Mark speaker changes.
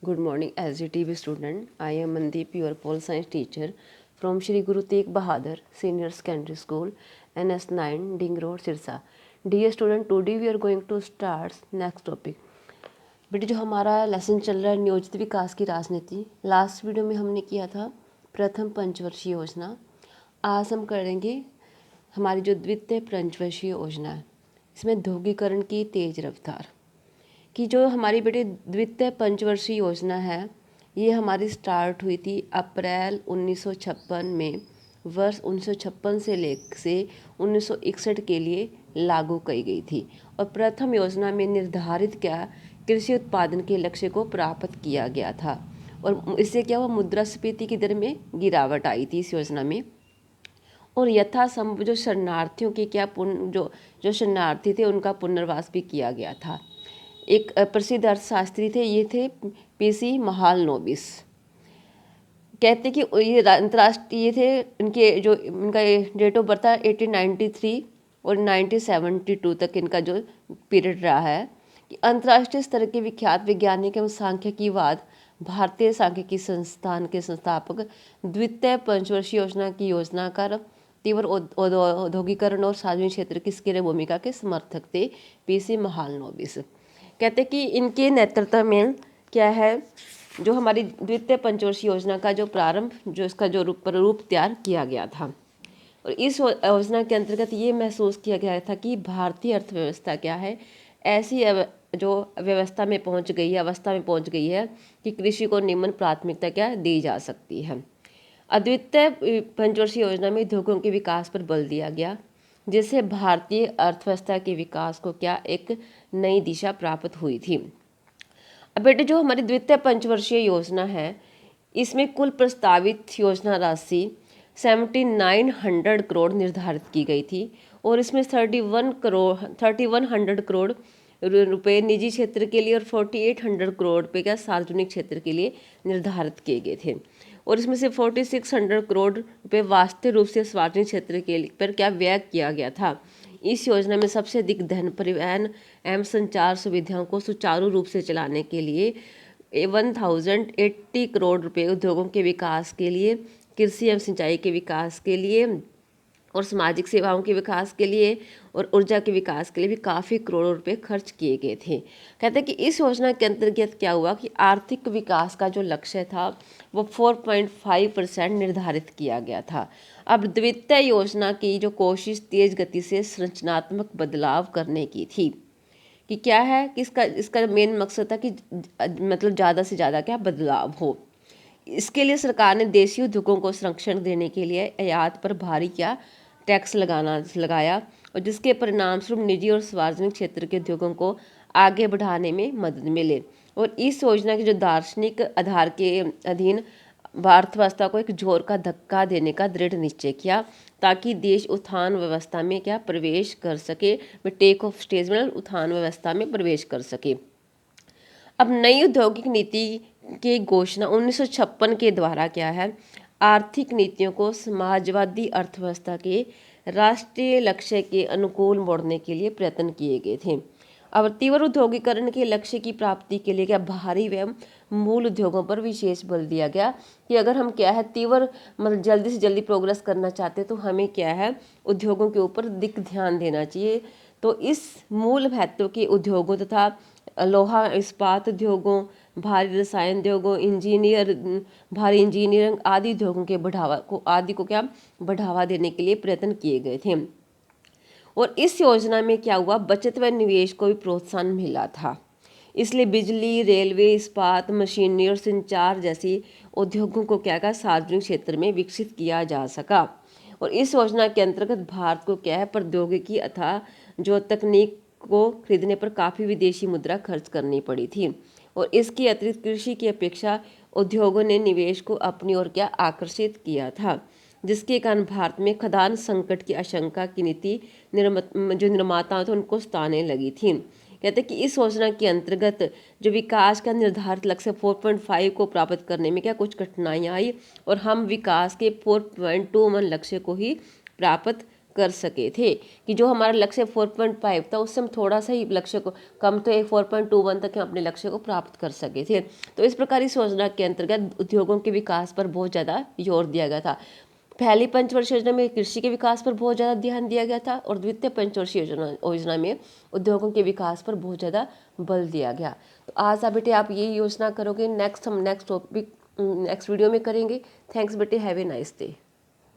Speaker 1: Good morning, SGTV student. I am Mandeep, your pole science teacher from Shri Guru Tegh Bahadur Senior Secondary School, NS9, Ding Road, Sirsa. Dear student, today we are going to start next topic. बेटे जो हमारा lesson चल रहा है नियोजित विकास की राजनीति, last video में हमने किया था प्रथम पंचवर्षीय योजना। आज हम करेंगे हमारी जो द्वितीय पंचवर्षीय योजना है, इसमें औद्योगिकरण की तेज रफ्तार कि जो हमारी बेटे द्वितीय पंचवर्षीय योजना है, ये हमारी स्टार्ट हुई थी अप्रैल 1956 में। वर्ष 1956 से 1961 के लिए लागू की गई थी और प्रथम योजना में निर्धारित क्या कृषि उत्पादन के लक्ष्य को प्राप्त किया गया था और इससे क्या हुआ, मुद्रास्फीति की दर में गिरावट आई थी इस योजना में। और यथासंभव जो शरणार्थियों के क्या जो शरणार्थी थे उनका पुनर्वास भी किया गया था। एक प्रसिद्ध अर्थशास्त्री थे, ये थे पीसी महालनोबिस। कहते कि ये अंतर्राष्ट्रीय थे, इनका डेट ऑफ बर्थ था 1893 और 1972 तक इनका जो पीरियड रहा है कि अंतर्राष्ट्रीय स्तर के विख्यात वैज्ञानिक एवं सांख्यिकीवाद भारतीय सांख्यिकी संस्थान के संस्थापक द्वितीय पंचवर्षीय योजना की योजनाकार तीव्र औद्योगिकरण और सार्वजनिक क्षेत्र की सक्रिय भूमिका के समर्थक थे पीसी महालनोबिस। कहते कि इनके नेतृत्व में क्या है, जो हमारी द्वितीय पंचवर्षीय योजना का जो प्रारंभ जो इसका जो रूप तैयार किया गया था और इस योजना के अंतर्गत ये महसूस किया गया था कि भारतीय अर्थव्यवस्था क्या है, ऐसी जो अवस्था में पहुंच गई है कि कृषि को निम्न प्राथमिकता क्या दी जा सकती है। अद्वितीय पंचवर्षीय योजना में उद्योगों के विकास पर बल दिया गया, जिससे भारतीय अर्थव्यवस्था के विकास को क्या एक नई दिशा प्राप्त हुई थी। अब बेटे जो हमारी द्वितीय पंचवर्षीय योजना है, इसमें कुल प्रस्तावित योजना राशि 7900 करोड़ निर्धारित की गई थी और इसमें 3100 करोड़ रुपए निजी क्षेत्र के लिए और 4800 करोड़ रुपए क्या सार्वजनिक क्षेत्र के लिए निर्धारित किए गए थे और इसमें से 4600 करोड़ रुपए वास्तविक रूप से सार्वजनिक क्षेत्र के पर क्या व्यय किया गया था। इस योजना में सबसे अधिक धन परिवहन एवं संचार सुविधाओं को सुचारू रूप से चलाने के लिए 1080 करोड़ रुपए उद्योगों के विकास के लिए, कृषि एवं सिंचाई के विकास के लिए और सामाजिक सेवाओं के विकास के लिए और ऊर्जा के विकास के लिए भी काफ़ी करोड़ों रुपए खर्च किए गए थे। कहते हैं कि इस योजना के अंतर्गत क्या हुआ कि आर्थिक विकास का जो लक्ष्य था वो 4.5% निर्धारित किया गया था। अब द्वितीय योजना की जो कोशिश तेज गति से संरचनात्मक बदलाव करने की थी कि क्या है कि इसका मेन मकसद था कि मतलब ज़्यादा से ज़्यादा क्या बदलाव हो। इसके लिए सरकार ने देशी उद्योगों को संरक्षण देने के लिए आयात पर भारी क्या टैक्स लगाया और जिसके परिणाम स्वरूप निजी और सार्वजनिक क्षेत्र के उद्योगों को आगे बढ़ाने में मदद मिले और इस योजना के जो दार्शनिक आधार के अधीन अर्थव्यवस्था को एक जोर का धक्का देने का दृढ़ निश्चय किया ताकि देश उत्थान व्यवस्था में क्या प्रवेश कर सके, टेक ऑफ स्टेज में उत्थान व्यवस्था में प्रवेश कर सके। अब नई औद्योगिक नीति की घोषणा 1956 के द्वारा क्या है, आर्थिक नीतियों को समाजवादी अर्थव्यवस्था के राष्ट्रीय लक्ष्य के अनुकूल मोड़ने के लिए प्रयत्न किए गए थे। अब तीव्र औद्योगिकरण के लक्ष्य की प्राप्ति के लिए क्या भारी एवं मूल उद्योगों पर विशेष बल दिया गया कि अगर हम क्या है तीव्र मतलब जल्दी से जल्दी प्रोग्रेस करना चाहते तो हमें क्या है उद्योगों के ऊपर अधिक ध्यान देना चाहिए। तो इस मूल महत्व के उद्योगों तथा लोहा इस्पात उद्योगों, भारी रसायन उद्योगों, भारी इंजीनियरिंग आदि उद्योगों के आदि को क्या बढ़ावा देने के लिए प्रयत्न किए गए थे और इस योजना में क्या हुआ, बचत व निवेश को भी प्रोत्साहन मिला था। इसलिए बिजली, रेलवे, इस्पात, मशीनरी और संचार जैसी उद्योगों को क्या कहा सार्वजनिक क्षेत्र में विकसित किया जा सका और इस योजना के अंतर्गत भारत को क्या है प्रौद्योगिकी अथवा जो तकनीक को खरीदने पर काफ़ी विदेशी मुद्रा खर्च करनी पड़ी थी और इसके अतिरिक्त कृषि की अपेक्षा उद्योगों ने निवेश को अपनी ओर क्या आकर्षित किया था, जिसके कारण भारत में खदान संकट की आशंका की नीति जो निर्माता थे उनको सताने लगी थी। कहते हैं कि इस योजना के अंतर्गत जो विकास का निर्धारित लक्ष्य 4.5 को प्राप्त करने में क्या कुछ कठिनाइयाँ आई और हम विकास के 4.21 लक्ष्य को ही प्राप्त कर सके थे कि जो हमारा लक्ष्य 4.5 था उससे हम थोड़ा सा ही लक्ष्य को कम तो एक 4.21 तक हम अपने लक्ष्य को प्राप्त कर सके थे। तो इस प्रकार इस योजना के अंतर्गत उद्योगों के विकास पर बहुत ज़्यादा जोर दिया गया था। पहली पंचवर्षीय योजना में कृषि के विकास पर बहुत ज़्यादा ध्यान दिया गया था और द्वितीय पंचवर्षीय योजना में उद्योगों के विकास पर बहुत ज़्यादा बल दिया गया। तो आज बेटे आप ये योजना करोगे, हम नेक्स्ट टॉपिक नेक्स्ट वीडियो में करेंगे। थैंक्स बेटे, हैव ए नाइस डे।